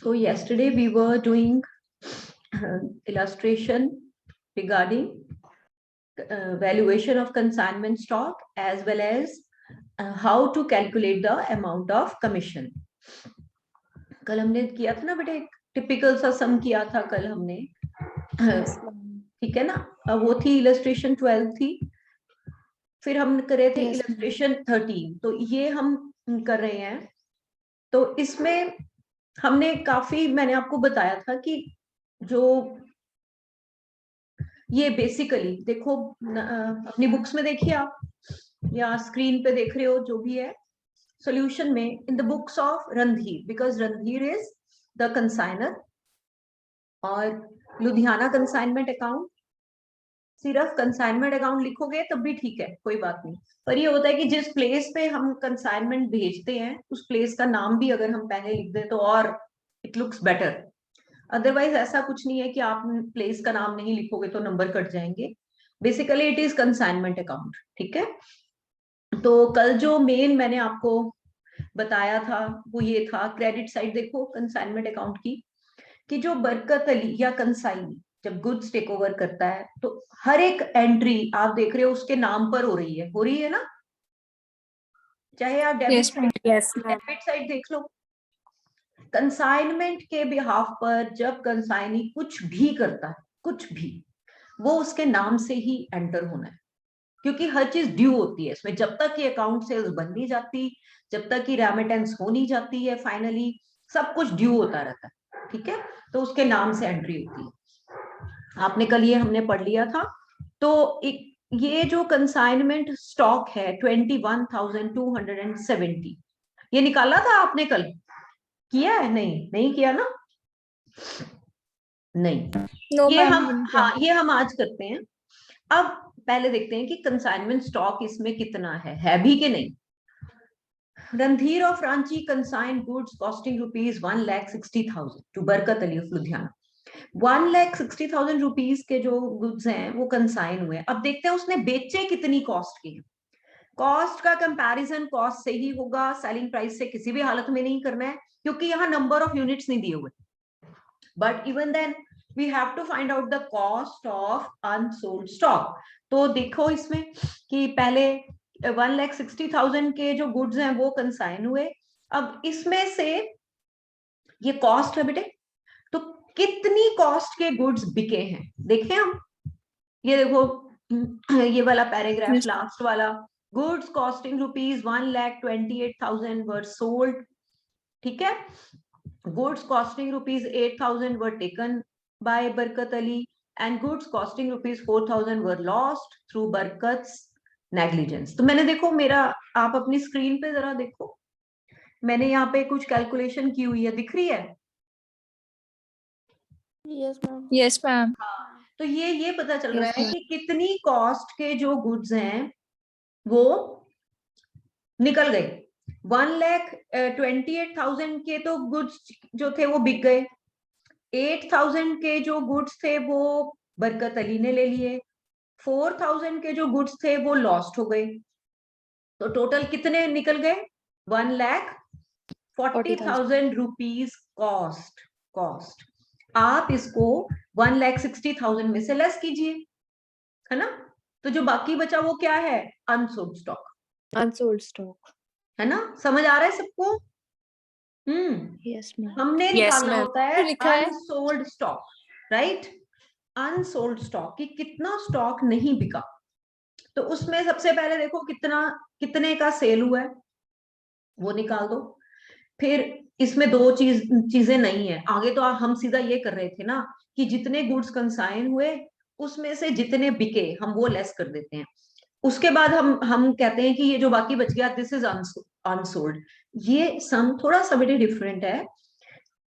So yesterday we were doing illustration regarding valuation of consignment stock as well as how to calculate the amount of commission. कल हमने किया था ना बेटे, typical सा सम किया था कल हमने, ठीक है ना। अब वो थी इलस्ट्रेशन 12 थी, फिर हम कर रहे थे इलस्ट्रेशन 13, तो ये हम कर रहे हैं। तो इसमें हमने काफी, मैंने आपको बताया था कि जो ये बेसिकली देखो, अपनी बुक्स में देखिए आप या स्क्रीन पे देख रहे हो जो भी है सॉल्यूशन में, in the books of Randhir, because Randhir is the consignor, और लुधियाना कंसाइनमेंट अकाउंट, सिर्फ कंसाइनमेंट अकाउंट लिखोगे तब भी ठीक है, कोई बात नहीं। पर ये होता है कि जिस प्लेस पे हम कंसाइनमेंट भेजते हैं उस प्लेस का नाम भी अगर हम पहले लिख दें तो और इट लुक्स बेटर। अदरवाइज ऐसा कुछ नहीं है कि आप प्लेस का नाम नहीं लिखोगे तो नंबर कट जाएंगे। Basically it is consignment account, ठीक है। तो कल जो मेन मैंने आपको बताया था वो ये था, क्रेडिट साइड देखो कंसाइनमेंट अकाउंट की, कि जो बरकत अली या कंसाइनी जब गुड्स टेक ओवर करता है तो हर एक एंट्री आप देख रहे हो उसके नाम पर हो रही है ना। चाहे आप डेबिट साइड देख लो, कंसाइनमेंट के बिहाफ पर जब कंसाइनी कुछ भी करता है, कुछ भी, वो उसके नाम से ही एंटर होना है, क्योंकि हर चीज ड्यू होती है इसमें। जब तक कि अकाउंट सेल्स बन नहीं जाती, जब तक कि रेमिटेंस हो नहीं जाती है, फाइनली सब कुछ ड्यू होता रहता है, ठीक है। तो उसके नाम से एंट्री होती है। आपने कल ये हमने पढ़ लिया था। तो ये जो कंसाइनमेंट स्टॉक है 21,270, ये निकाला था आपने कल, किया है? नहीं किया ना, नहीं। ये हम आज करते हैं। अब पहले देखते हैं कि कंसाइनमेंट स्टॉक इसमें कितना है भी कि नहीं। Randhir of Ranchi consign goods costing ₹1,60,000 to Barkat Ali of Ludhiana. 1,60,000 rupees के जो गुड्स हैं वो कंसाइन हुए। अब देखते हैं उसने बेचे कितनी कॉस्ट के। कॉस्ट का कंपैरिजन कॉस्ट से ही होगा, सेलिंग प्राइस से किसी भी हालत में नहीं करना है, क्योंकि यहाँ नंबर ऑफ यूनिट्स नहीं दिए हुए। But even then we have to find out the cost of unsold stock. तो देखो इसमें कि पहले 1,60,000 के जो गुड्स हैं वो कंसाइन हुए। अब इसमें से ये कॉस्ट है बेटे, तो कितनी कॉस्ट के गुड्स बिके हैं देखें हम। ये देखो ये वाला पैराग्राफ लास्ट वाला, गुड्स कॉस्टिंग ₹1,28,000 वर सोल्ड, ठीक है। Goods costing ₹8,000 were taken by Barkat Ali and goods costing ₹4,000 were lost through Barkat's negligence. तो मैंने देखो मेरा, आप अपनी स्क्रीन पे जरा देखो, मैंने यहाँ पे कुछ कैलकुलेशन की हुई है, दिख रही है? Yes ma'am. हाँ, तो ये पता चल रहा है कि कितनी कॉस्ट के जो गुड्स हैं वो निकल गए। 1,28,000 के तो गुड्स जो थे वो बिक गए, 8,000 के जो गुड्स थे वो बरकत अली ने ले लिए, 4,000 के जो गुड्स थे वो लॉस्ट हो गए। तो टोटल कितने निकल गए? 1,40,000 रुपीज कॉस्ट। आप इसको 1,60,000 में से लेस कीजिए, है ना। तो जो बाकी बचा वो क्या है? अनसोल्ड स्टॉक, है ना। समझ आ रहा है सबको? Yes ma'am. हमने निकालना होता है unsold stock, right. Unsold stock कि कितना स्टॉक नहीं बिका। तो उसमें सबसे पहले देखो कितने का सेल हुआ है वो निकाल दो। फिर इसमें दो चीजें नहीं है आगे, तो हम सीधा ये कर रहे थे ना कि जितने गुड्स कंसाइन हुए उसमें से जितने बिके हम वो लेस कर देते हैं। उसके बाद हम कहते हैं कि ये जो बाकी बच गया दिस इज अनसोल्ड। ये सम थोड़ा सा बड़े डिफरेंट है,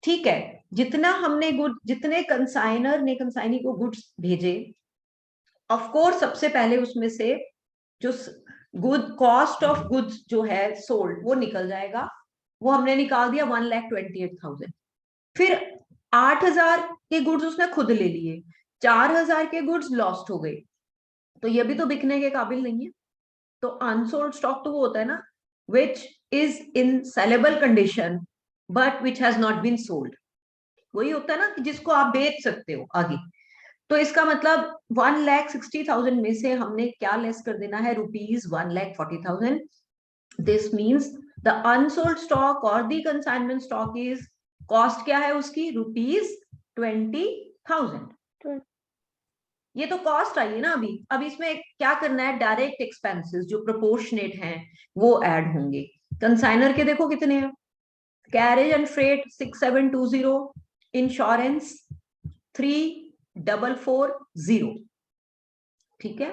ठीक है। जितना हमने जितने कंसाइनर ने कंसाइनी को गुड्स भेजे, ऑफ कोर्स सबसे पहले उसमें से जो कॉस्ट ऑफ गुड्स जो है सोल्ड वो निकल जाएगा, वो हमने निकाल दिया 1,28,000। फिर 8,000 के गुड्स उसने खुद ले लिए, 4,000 के गुड्स लॉस्ट हो गए, तो ये भी तो बिकने के काबिल नहीं है। तो अनसोल्ड स्टॉक तो वो होता है ना which is in saleable condition but which has not been sold. वही होता है ना कि जिसको आप बेच सकते हो आगे। तो इसका मतलब 1,60,000 में से हमने क्या लेस कर देना है, ₹1,40,000। This means the unsold stock और the consignment stock is, cost क्या है उसकी, ₹20,000। ये तो कॉस्ट आई है ना अभी। अब इसमें क्या करना है, डायरेक्ट एक्सपेंसेस जो प्रोपोर्शनेट हैं वो ऐड होंगे। कंसाइनर के देखो कितने हैं, कैरेज एंड फ्रेट 6,720, इंश्योरेंस 3,440। ठीक है,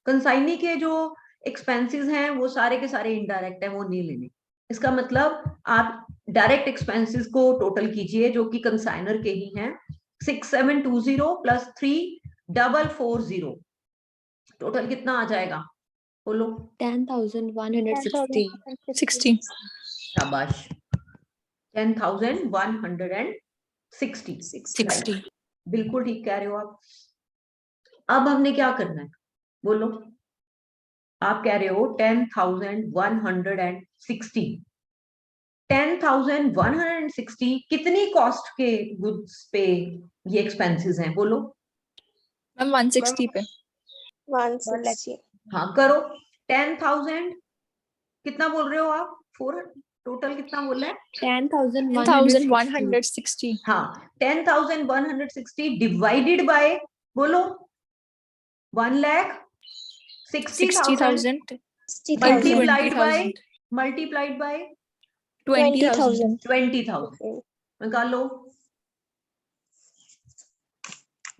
कंसाइनी के जो एक्सपेंसेस हैं वो सारे के सारे इनडायरेक्ट है, वो नहीं लेने। इसका मतलब आप डायरेक्ट एक्सपेंसेस को टोटल कीजिए जो कि कंसाइनर के ही हैं, 6,720 प्लस 3,440, टोटल कितना आ जाएगा बोलो? 10,160. 60. शाबाश, 10,160। 60. बिल्कुल ठीक कह रहे हो आप। अब हमने क्या करना है बोलो? आप कह रहे हो 10,160। 10,160 कितनी कॉस्ट के गुड्स पे ये एक्सपेंसेस हैं बोलो? मैम 160 पे। 160. हाँ करो, 10,000 कितना बोल रहे हो आप? 4, टोटल कितना बोल रहे हैं? 10,160. हाँ, 10,160 डिवाइडेड बाय बोलो 1,60,000 मल्टीप्लाइड बाय 20,000. 20,000। निकालो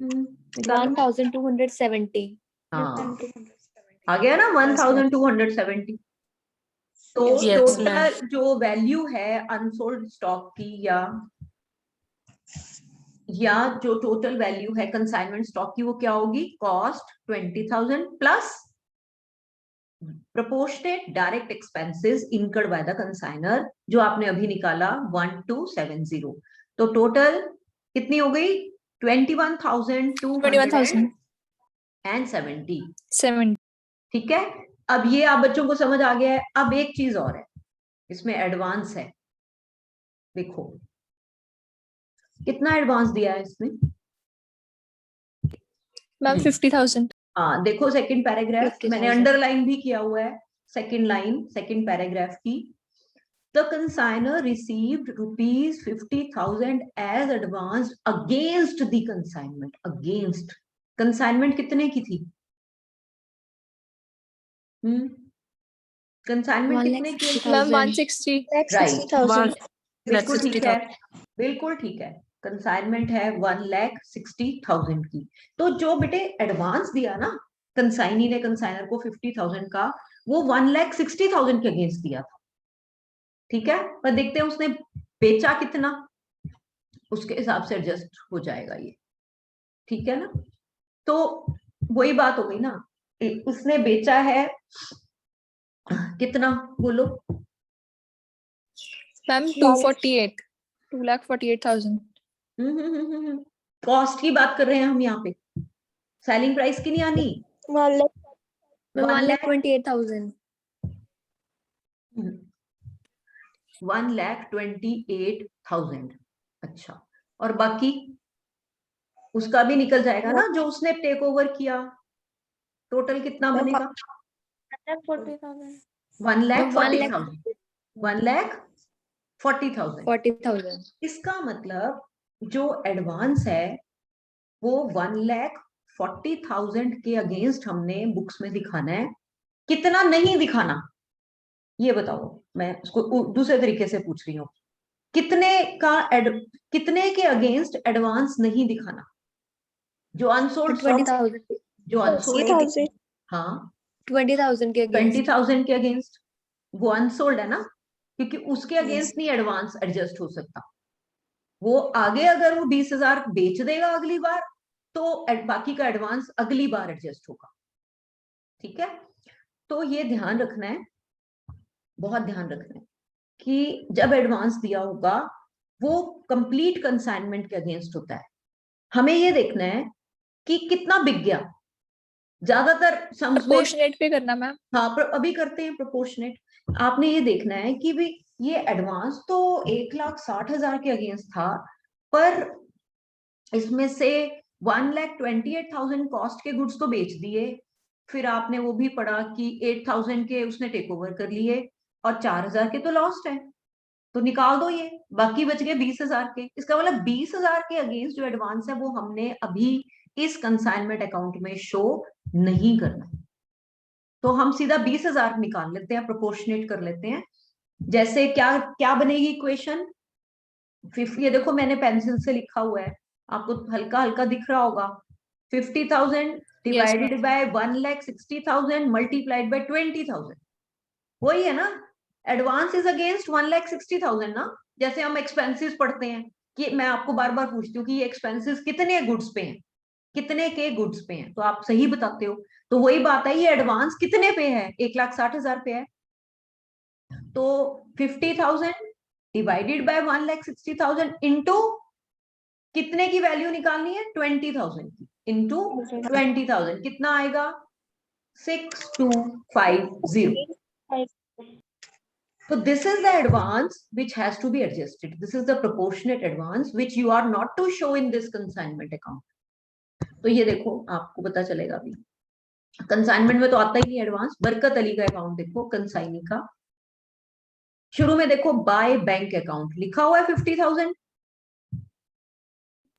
1,270. हाँ आ गया ना 1,270। तो Yes, टोटल जो वैल्यू है अनसोल्ड स्टॉक की या जो टोटल वैल्यू है कंसाइनमेंट स्टॉक की, वो क्या होगी? Cost 20,000 plus proportionate direct expenses incurred by the consignor जो आपने अभी निकाला 1,270। तो टोटल कितनी हो गई? 21,270। ठीक है, अब ये आप बच्चों को समझ आ गया है। अब एक चीज और है इसमें, एडवांस है। देखो कितना एडवांस दिया है इसने? मैम 50,000. हाँ देखो सेकंड पैराग्राफ मैंने अंडरलाइन भी किया हुआ है, सेकंड लाइन सेकंड पैराग्राफ की। The consignor received ₹50,000 as advance against the consignment. Against consignment कितने की थी? कंसाइनमेंट कितने की? मैम 160. राइट, बिल्कुल ठीक है, 160,000. बिल्कुल ठीक है। कंसाइनमेंट है 1,60,000 की। तो जो बेटे एडवांस दिया ना कंसाइनी ने कंसाइनर को 50,000 का, वो 1,60,000 के अगेंस्ट दिया था। ठीक है, पर देखते हैं उसने बेचा कितना, उसके हिसाब से एडजस्ट हो जाएगा ये। ठीक है ना, तो वही बात हो गई ना, उसने बेचा है कितना बोलो? मैम 248. 2,48,000. कॉस्ट की बात कर रहे हैं हम यहाँ पे, सेलिंग प्राइस की नहीं आनी। 1,28,000. 1,28,000। अच्छा, और बाकी उसका भी निकल जाएगा ना जो उसने टेक ओवर किया। टोटल कितना बनेगा? 1,40,000। इसका मतलब जो एडवांस है वो 1,40,000 के अगेंस्ट हमने बुक्स में दिखाना है। कितना नहीं दिखाना ये बताओ, मैं उसको दूसरे तरीके से पूछ रही हूँ। कितने के अगेंस्ट एडवांस नहीं दिखाना? जो अनसोल्ड 20,000. जो अनसोल्ड, हाँ 20,000 के अगेंस्ट. 20,000 के अगेंस्ट, वो अनसोल्ड है ना, क्योंकि उसके अगेंस्ट नहीं एडवांस एडजस्ट हो सकता। वो आगे अगर वो 20,000 बेच देगा अगली बार तो बाकी का एडवांस अगली बार एडजस्ट होगा। ठीक है, तो ये ध्यान रखना है, बहुत ध्यान रखना है कि जब एडवांस दिया होगा वो कंप्लीट कंसाइनमेंट के अगेंस्ट होता है। हमें ये देखना है कि कितना बिक गया। ज्यादातर प्रोपोर्शनेट पे करना मैम। हाँ अभी करते हैं प्रोपोर्शनेट। आपने ये देखना है कि भी ये एडवांस तो 1,60,000 के अगेंस्ट था, पर इसमें से 1,28,000 कॉस्ट के गुड्स तो बेच दिए, फिर आपने वो भी पढ़ा कि 8,000 के उसने टेक ओवर कर लिए और 4,000 के तो लॉस्ट है, तो निकाल दो ये, बाकी बच गए 20,000 के। इसका मतलब 20,000 के अगेंस्ट जो एडवांस है वो हमने अभी इस कंसाइनमेंट अकाउंट में शो नहीं करना, तो हम सीधा 20,000 निकाल लेते हैं, प्रोपोर्शनेट कर लेते हैं। जैसे क्या क्या बनेगी इक्वेशन, 50, ये देखो मैंने पेंसिल से लिखा हुआ है, आपको हल्का हल्का दिख रहा होगा, 50,000 डिवाइडेड बाय 1,60,000 मल्टीप्लाइड बाय 20,000, वही है ना, एडवांस इज अगेंस्ट 1,60,000 ना। जैसे हम एक्सपेंसेस पढ़ते हैं कि मैं आपको बार बार पूछती हूँ कि ये एक्सपेंसेस कितने गुड्स पे हैं, कितने के गुड्स पे हैं, तो आप सही बताते हो, तो वही बात है, ये एडवांस कितने पे है, 1,60,000 पे है, तो 50,000 डिवाइडेड बाय 1,60,000 इंटू कितने की वैल्यू निकालनी है, 20,000 की, इंटू 20,000 कितना आएगा, 6,250. So this is the advance which has to be adjusted. This is the proportionate advance which you are not to show in this consignment account. तो ये देखो आपको पता चलेगा अभी, कंसाइनमेंट में तो आता ही नहीं एडवांस। बरकत अली का अकाउंट देखो कंसाइनी का, शुरू में देखो बाय बैंक अकाउंट लिखा हुआ है 50,000।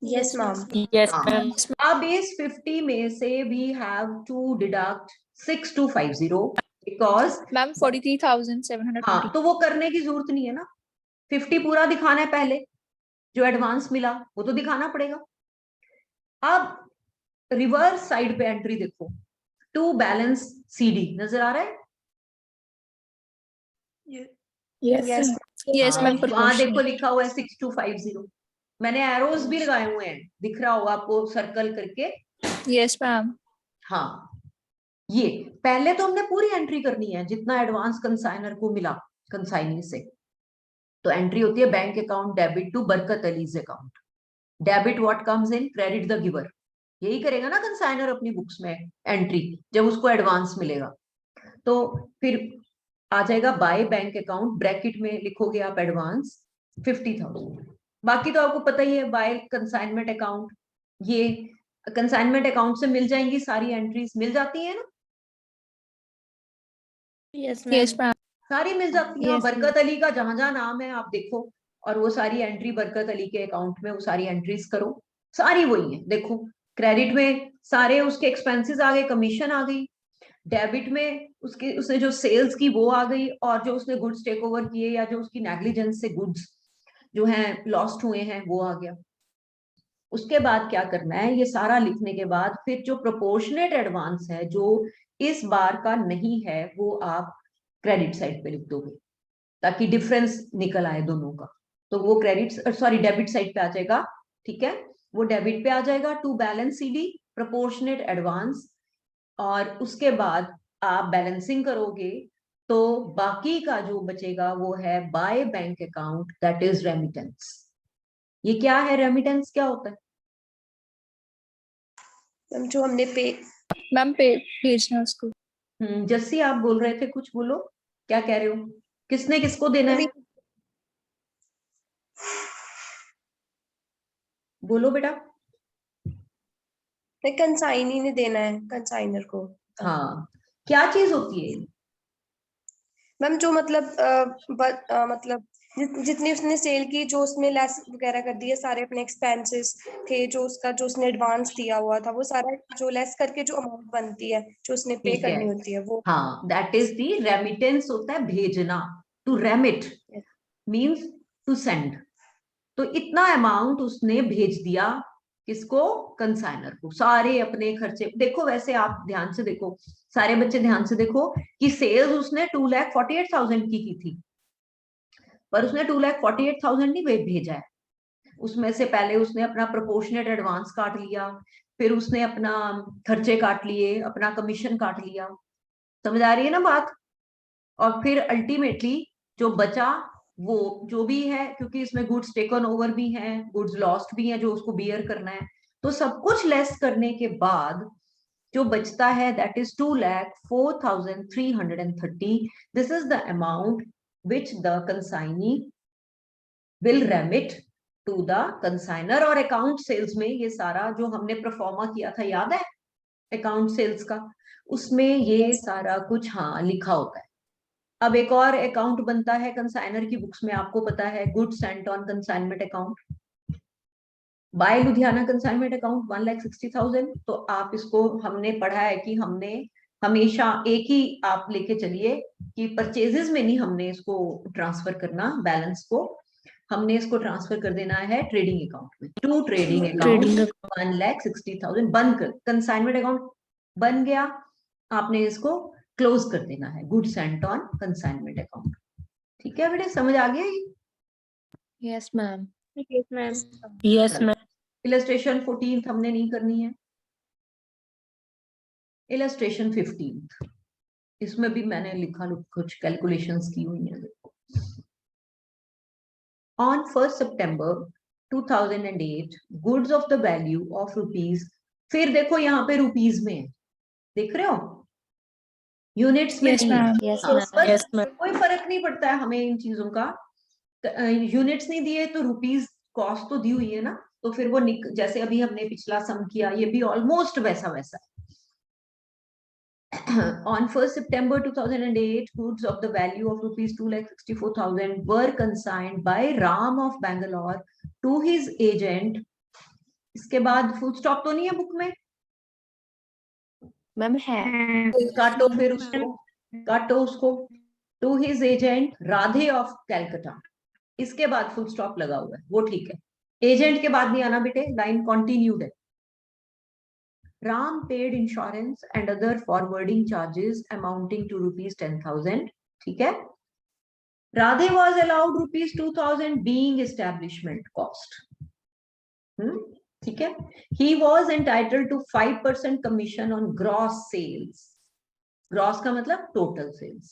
Yes, ma'am. Yes, ma'am. अब इस 50 में से we have to deduct 6,250 because Ma'am, 43,700. हाँ, तो वो करने की जरूरत नहीं है ना, 50 पूरा दिखाना है, पहले जो एडवांस मिला वो तो दिखाना पड़ेगा। अब रिवर्स साइड पे एंट्री देखो, टू बैलेंस सीडी नजर आ रहा है, Yes, yes, ma'am. वहां देखो लिखा हुआ है 6,250, मैंने एरोज भी लगाए हुए हैं, दिख रहा होगा आपको सर्कल करके। Yes, ma'am. हाँ, ये पहले तो हमने पूरी एंट्री करनी है जितना एडवांस कंसाइनर को मिला कंसाइनी से, तो एंट्री होती है बैंक अकाउंट डेबिट टू बरकत allies account, debit what comes in, credit the giver, यही करेगा ना कंसाइनर अपनी बुक्स में एंट्री जब उसको एडवांस मिलेगा। तो फिर आ जाएगा बाय बैंक अकाउंट, ब्रैकेट में लिखोगे आप एडवांस 50,000, बाकी तो आपको पता ही है बाय कंसाइनमेंट अकाउंट, ये कंसाइनमेंट अकाउंट से मिल जाएंगी सारी एंट्रीज, मिल जाती है ना, Yes, ma'am. सारी मिल जाती है। Yes, बरकत अली का जहां जहां नाम है आप देखो, और वो सारी एंट्री बरकत अली के अकाउंट में, वो सारी एंट्रीज करो, सारी वही है। देखो क्रेडिट में सारे उसके एक्सपेंसेस आ गए, कमीशन आ गई, डेबिट में उसने जो सेल्स की वो आ गई, और जो उसने गुड्स टेक ओवर किए या जो उसकी नेग्लिजेंस से गुड्स जो हैं लॉस्ट हुए हैं वो आ गया। उसके बाद क्या करना है, ये सारा लिखने के बाद फिर जो प्रोपोर्शनेट एडवांस है जो इस बार का नहीं है वो आप क्रेडिट साइड पे लिख दोगे ताकि डिफरेंस निकल आए दोनों का, तो वो डेबिट साइड पे आ जाएगा, ठीक है, वो डेबिट पे आ जाएगा to balance CD proportionate advance, और उसके बाद आप बैलेंसिंग करोगे तो बाकी का जो बचेगा वो है by bank account, that is remittance. ये क्या है, रेमिटेंस क्या होता है? जो हमने पे मैम भेजना उसको। जस्सी आप बोल रहे थे, कुछ बोलो, क्या कह रहे हो, किसने किसको देना है, बोलो बेटा। कंसाइनी ने देना है कंसाइनर को। हाँ, क्या चीज होती है मैम जो मतलब जितनी उसने सेल की, जो उसमें लेस वगैरह कर दिए, सारे अपने एक्सपेंसेस थे, जो उसने एडवांस दिया हुआ था, वो सारा जो लेस करके जो अमाउंट बनती है जो उसने पे करनी होती है वो, हाँ, दैट इज दी रेमिटेंस, होता है भेजना, to remit means to send, तो इतना अमाउंट उसने भेज दिया किसको, कंसाइनर को, सारे अपने खर्चे देखो, वैसे आप ध्यान से देखो, सारे बच्चे ध्यान से देखो कि सेल्स उसने 2,48,000 की थी, पर उसने 2,48,000 नहीं भेजा है, उसमें से पहले उसने अपना प्रोपोर्शनेट एडवांस काट लिया, फिर उसने अपना खर्चे काट लिए, अपना कमीशन काट लिया, समझ आ रही है ना बात, और फिर अल्टीमेटली जो बचा वो जो भी है, क्योंकि इसमें गुड्स टेकन ओवर भी हैं, गुड्स लॉस्ट भी हैं जो उसको बियर करना है, तो सब कुछ लेस करने के बाद जो बचता है that is 2,04,330, this is the amount which the consignee will remit to the consignor. और अकाउंट सेल्स में ये सारा जो हमने परफॉर्मा किया था, याद है अकाउंट सेल्स का, उसमें ये सारा कुछ हाँ लिखा होता है। अब एक और अकाउंट बनता है कंसाइनर की बुक्स में, आपको पता है, goods sent on consignment account, by Ludhiana consignment account 1,60,000। तो आप इसको, हमने पढ़ा है कि हमने हमेशा एक ही आप लेके चलिए कि परचेजेस में नहीं हमने इसको ट्रांसफर करना, बैलेंस को हमने इसको ट्रांसफर कर देना है ट्रेडिंग अकाउंट में। टू ट्रेडिंग अकाउंट 1,60,000 बंद कर, कंसाइनमेंट अकाउंट बन गया, आपने इसको क्लोज कर देना है, goods sent on consignment account. ठीक है बेटे, समझ आ गया ये? Yes ma'am. Yes ma'am. Yes ma'am. Illustration 14 हमने नहीं करनी है, इलस्ट्रेशन 15 इसमें भी मैंने लिखा कुछ कैलकुलेशंस की हुई है। On 1 September 2008 goods of the value of rupees, फिर देखो यहाँ पे रुपीज में है, देख रहे हो, यूनिट्स में यस नहीं मैम। है। यस बस यस मैम। कोई फर्क नहीं पड़ता है हमें इन चीजों का, यूनिट्स नहीं दिए तो रुपीज कॉस्ट तो दी हुई है ना, तो फिर वो जैसे अभी हमने पिछला सम किया, ये भी ऑलमोस्ट वैसा वैसा। On 1 September 2008, goods of the value of rupees 2,64,000 were consigned by Ram of Bangalore to his agent. इसके बाद फुल स्टॉप तो नहीं है बुक में? मैम है। काटो फिर उसको, काटो उसको। To his agent Radhe of Calcutta, इसके बाद फुल स्टॉप लगा हुआ है, वो ठीक है। एजेंट के बाद नहीं आना बेटे, लाइन कंटिन्यूड है। Ram paid insurance and other forwarding charges amounting to rupees 10,000. ठीक है। Radhe was allowed rupees 2,000 being establishment cost. ठीक है। He was entitled to 5% commission on gross sales. Gross का मतलब total sales.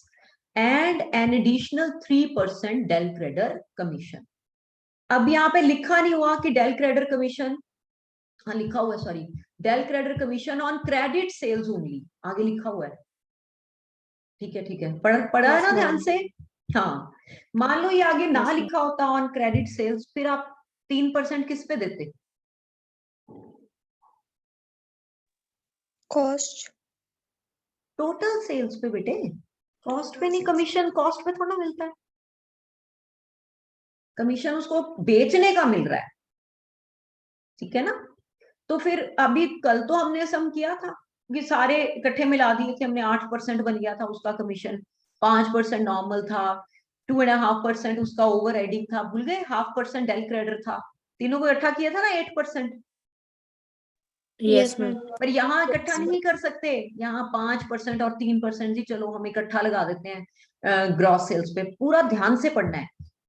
And an additional 3% del creditor commission. अब यहाँ पे लिखा नहीं हुआ कि del creditor commission, हाँ लिखा हुआ है, sorry, del credit commission on credit sales only, आगे लिखा हुआ है। ठीक है, ठीक है, पढ़ा है ना ध्यान से? हाँ, मान लो ये आगे ना लिखा होता ऑन क्रेडिट सेल्स, फिर आप 3% किस पे देते? कॉस्ट, टोटल सेल्स पे बेटे, कॉस्ट पे नहीं। कमीशन कॉस्ट पे थोड़ा मिलता है, कमीशन उसको बेचने का मिल रहा है, ठीक है ना। तो फिर अभी कल तो हमने सम किया था कि सारे इकट्ठे मिला दिए थे हमने, 8% बन गया था उसका कमीशन, 5% नॉर्मल था, 2.5% उसका ओवर राइडिंग था, भूल गए, 0.5% डेल क्रेडिटर था, तीनों को इकट्ठा किया था ना 8%। Yes ma'am. पर यहाँ इकट्ठा नहीं कर सकते, यहाँ 5% और 3% जी चलो हम इकट्ठा लगा देते हैं ग्रॉस सेल्स पे। पूरा ध्यान से पढ़ना है,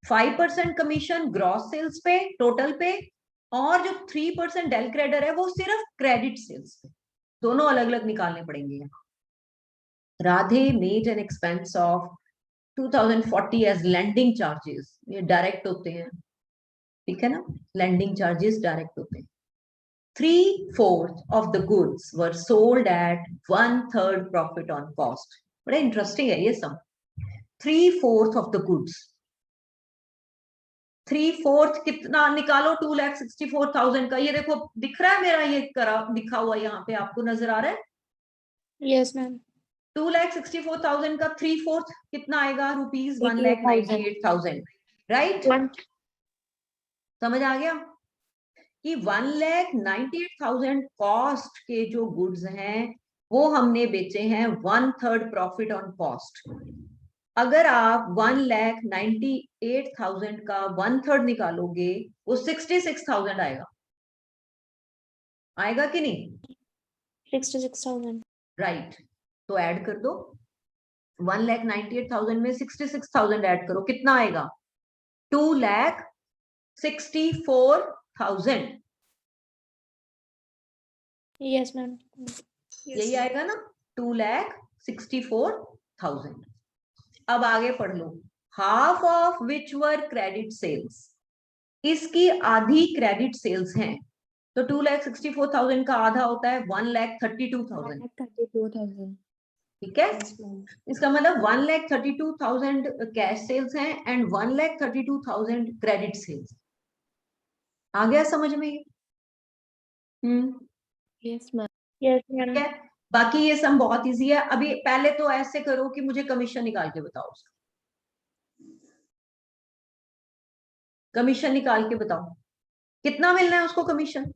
5% कमीशन ग्रॉस सेल्स पे टोटल पे, और जो 3% डेल क्रेडिटर है वो सिर्फ क्रेडिट सेल्स पे, दोनों अलग अलग निकालने पड़ेंगे। Radhe made an expense of 2040 as landing charges, ये डायरेक्ट होते हैं, ठीक है ना, लैंडिंग चार्जेस डायरेक्ट होते हैं। 3/4 of the goods were sold at 1/3 profit on cost. बड़ा इंटरेस्टिंग है ये सब। 3/4 of the goods, 3/4 कितना निकालो? 2,64,000 का, ये देखो दिख रहा है मेरा, ये करा दिखा हुआ यहाँ पे आपको नजर आ रहा है? Yes ma'am. 2,64,000 का 3/4 कितना आएगा? Rupees 1,98,000, right? समझ आ गया कि 1,98,000 कॉस्ट के जो गुड्स हैं वो हमने बेचे हैं 1/3 प्रॉफिट ऑन कॉस्ट। अगर आप 1,98,000 का 1/3 निकालोगे वो 66,000 आएगा, आएगा कि नहीं? 66,000। राइट, तो ऐड कर दो, 1,98,000 में 66,000 ऐड करो, कितना आएगा? 2,64,000। Yes ma'am. यही आएगा ना, 2,64,000। अब आगे पढ़ लो, half of which were credit sales, इसकी आधी क्रेडिट सेल्स हैं, तो 2,64,000 का आधा होता है 1,32,000, ठीक है। इसका मतलब 1,32,000 कैश सेल्स हैं एंड 1,32,000 क्रेडिट सेल्स। आ गया समझ में ये? Yes, ma'am. Yes, ठीक ma'am. है, बाकी ये सम बहुत इजी है। अभी पहले तो ऐसे करो कि मुझे कमीशन निकाल के बताओ उसका, कमीशन निकाल के बताओ कितना मिलना है उसको commission.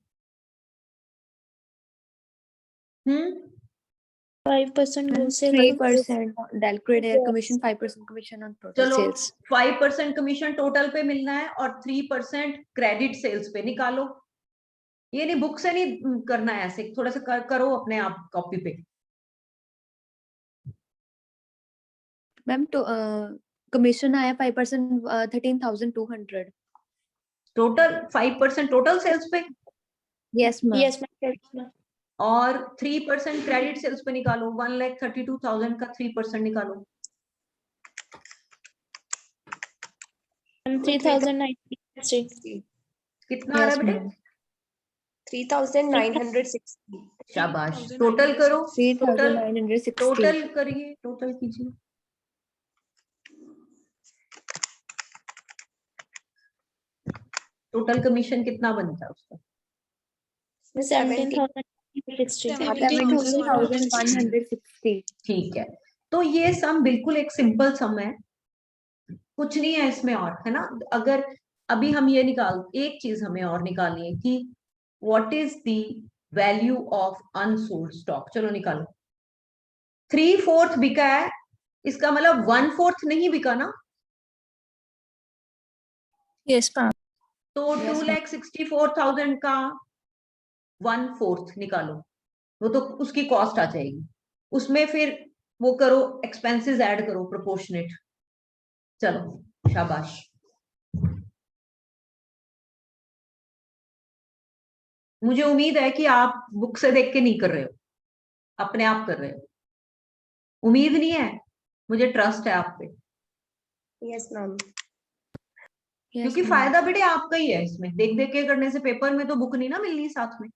5% wholesale. 3% calculated commission, 5% commission on total चलो sales. 5% कमीशन टोटल पे मिलना है और 3% क्रेडिट सेल्स पे निकालो। ये नहीं, बुक से नहीं करना है, ऐसे थोड़ा सा करो अपने आप कॉपी पे। मैम तो कमीशन आया 5%, 13,200. टोटल 5% टोटल सेल्स पे Yes, ma'am. Yes, ma'am. Yes, ma'am. और 3% क्रेडिट सेल्स पे निकालो। 1,32,000 का 3% निकालो। 3,960. कितना आ रहा Yes, है बेटे? ma'am. 3,960. शाबाश, टोटल करो। टोटल 3,960. टोटल करिए, टोटल कीजिए। टोटल कमीशन कितना बनता है उसका? 17,160. 17,160. ठीक है, तो ये सम बिल्कुल एक सिंपल सम है, कुछ नहीं है इसमें और, है ना। अगर अभी हम ये एक चीज हमें और निकालनी है कि what is the value of unsold stock. चलो निकालो। 3/4 बिका है, इसका मतलब 1/4 नहीं बिका ना। Yes, ma'am. तो Yes, 2,64,000 का 1/4 निकालो, वो तो उसकी कॉस्ट आ जाएगी। उसमें फिर वो करो, एक्सपेंसेस ऐड करो प्रोपोर्शनेट। चलो शाबाश। मुझे उम्मीद है कि आप बुक से देख के नहीं कर रहे हो, अपने आप कर रहे हो। उम्मीद नहीं है, मुझे ट्रस्ट है आप पे, Yes, ma'am. Yes, क्योंकि ma'am. फायदा बेटे आपका ही है इसमें। देख देख के करने से पेपर में तो बुक नहीं ना मिलनी साथ में।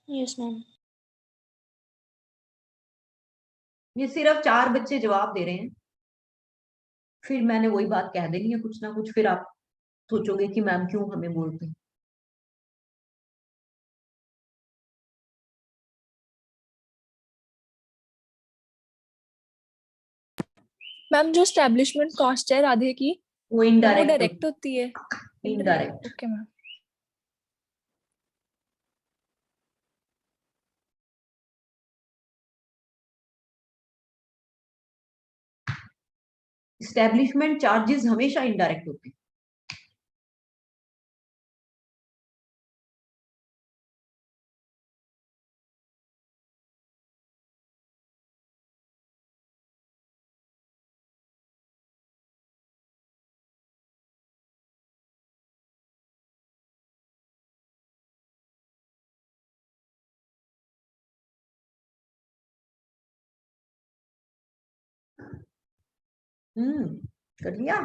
Yes, ma'am. ये सिर्फ 4 बच्चे जवाब दे रहे हैं, फिर मैंने वही बात कह देनी है कुछ ना कुछ, फिर आप सोचोगे कि मैम क्यों हमें बोलते हैं। मैम जो स्टैब्लिशमेंट कॉस्ट है राधे की, वो वो इनडायरेक्ट डायरेक्ट होती है? Indirect. Okay ma'am. Establishment charges हमेशा इनडायरेक्ट होते हैं। कर लिया।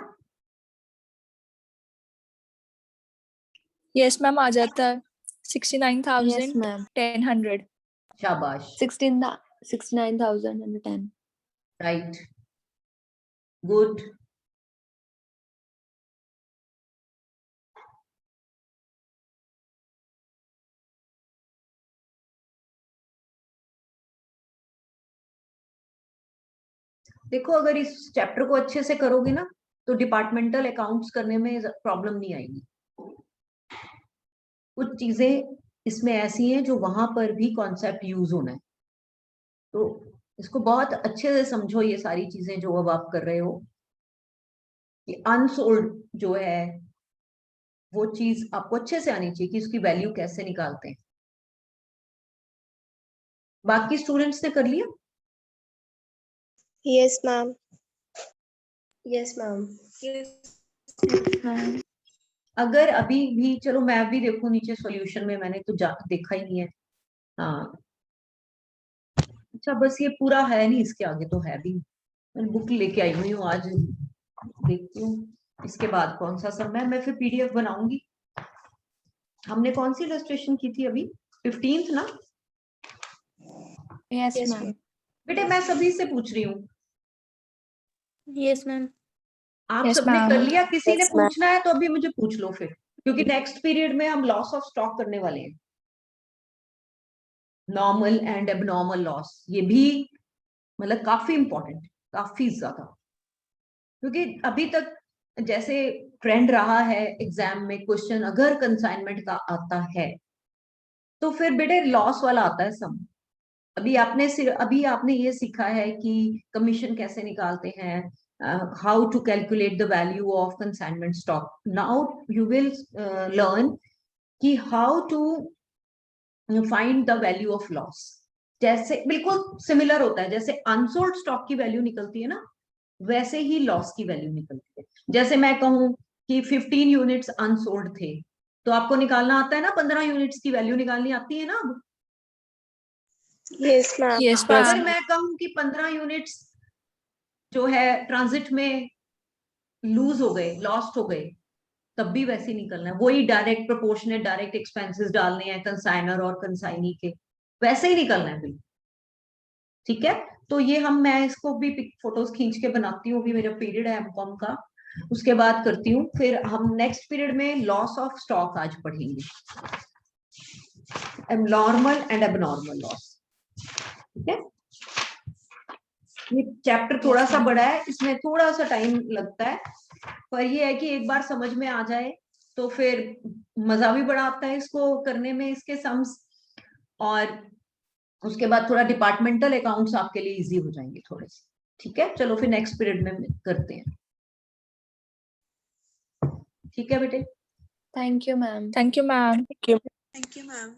यस मैम, आ जाता है Yes, 69,000 ma'am. 1000। शाबाश, 69,110. Right, good. देखो अगर इस चैप्टर को अच्छे से करोगे ना तो डिपार्टमेंटल अकाउंट्स करने में प्रॉब्लम नहीं आएगी। कुछ चीजें इसमें ऐसी हैं जो वहां पर भी कॉन्सेप्ट यूज होना है, तो इसको बहुत अच्छे से समझो। ये सारी चीजें जो अब आप कर रहे हो, कि अनसोल्ड जो है वो चीज आपको अच्छे से आनी चाहिए कि उसकी वैल्यू कैसे निकालते हैं। बाकी स्टूडेंट्स ने कर लिया? Yes, ma'am. Yes, ma'am. Ma'am. अगर अभी भी, चलो मैं भी देखूं नीचे सॉल्यूशन में, मैंने तो देखा ही नहीं है। हाँ अच्छा, बस ये पूरा है नहीं, इसके आगे तो है भी। मैं बुक लेके आई हुई हूँ आज, देखती हूँ इसके बाद कौन सा सब है। मैं फिर पीडीएफ बनाऊंगी। हमने कौन सी इलस्ट्रेशन की थी अभी? 15th ना? Yes, Yes, ma'am. बेटे मैं सभी से पूछ रही हूँ, Yes, ma'am. आप Yes, सबने कर ma'am. लिया? किसी ने Yes, ma'am. पूछना है तो अभी मुझे पूछ लो फिर। क्योंकि नेक्स्ट पीरियड में हम लॉस ऑफ स्टॉक करने वाले हैं, नॉर्मल एंड एबनॉर्मल लॉस, ये भी मतलब काफी इंपॉर्टेंट, काफी ज्यादा, क्योंकि अभी तक जैसे ट्रेंड रहा है एग्जाम में क्वेश्चन अगर कंसाइनमेंट का आता है तो फिर बेटे लॉस वाला आता है सब। अभी आपने ये सीखा है कि कमीशन कैसे निकालते हैं, how to calculate the value of consignment stock. Now you will learn कि how to find the value of loss. जैसे बिल्कुल सिमिलर होता है, जैसे अनसोल्ड स्टॉक की वैल्यू निकलती है ना, वैसे ही लॉस की वैल्यू निकलती है। जैसे मैं कहूं कि 15 यूनिट्स अनसोल्ड थे, तो आपको निकालना आता है ना, 15 यूनिट्स की वैल्यू निकालनी आती है ना अब। Yes ma'am. Yes, तो अगर ma'am. मैं कहूं कि 15 यूनिट्स जो है ट्रांजिट में लूज हो गए, लॉस्ट हो गए, तब भी वैसे ही निकलना है, वही डायरेक्ट प्रोपोर्शनेट डायरेक्ट एक्सपेंसेस डालने हैं कंसाइनर और कंसाइनी के, वैसे ही निकलना है बिल्कुल। ठीक है, तो ये मैं इसको भी फोटोज खींच के बनाती हूँ, अभी मेरा पीरियड है एमकॉम का, उसके बाद करती हूँ। फिर हम नेक्स्ट पीरियड में लॉस ऑफ स्टॉक आज पढ़ेंगे, नॉर्मल एंड एबनॉर्मल लॉस। ठीक है, ये चैप्टर थोड़ा सा बड़ा है, इसमें थोड़ा सा टाइम लगता है, पर ये है कि एक बार समझ में आ जाए तो फिर मजा भी बड़ा आता है इसको करने में, इसके सम्स, और उसके बाद थोड़ा डिपार्टमेंटल अकाउंट्स आपके लिए इजी हो जाएंगे थोड़े से। ठीक है, चलो फिर नेक्स्ट पीरियड में करते हैं। ठीक है बेटे, Thank you, ma'am. Thank you, ma'am. Thank you, ma'am.